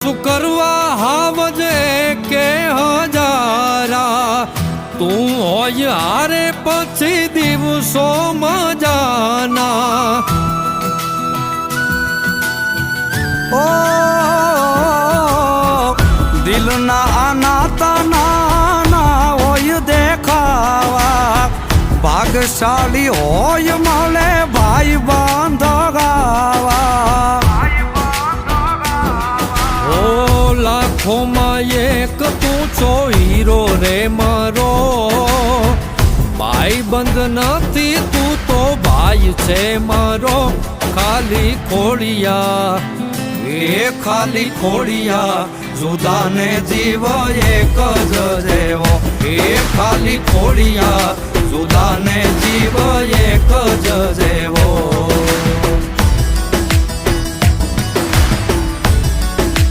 તું કરવા હાવજે કે હજારા, તું હોય હારે પછી દિવસો મજાના। ઓ દિલના આનાતા નાના હોય દેખાવા, ભાગશાળી હોય મળે ભાઈ બાંધગાવા। ઓ લાખોમાં એક તું છો હીરો રે મારો, ભાઈ બંધ નથી તું તો ભાઈ છે મારો। ખાલી ખોડિયા એ ખાલી ખોડિયા, જુદાને જીવ એક જ જેવો। એ ખાલી ખોડિયા, જુદાને જીવ એક જ જેવો।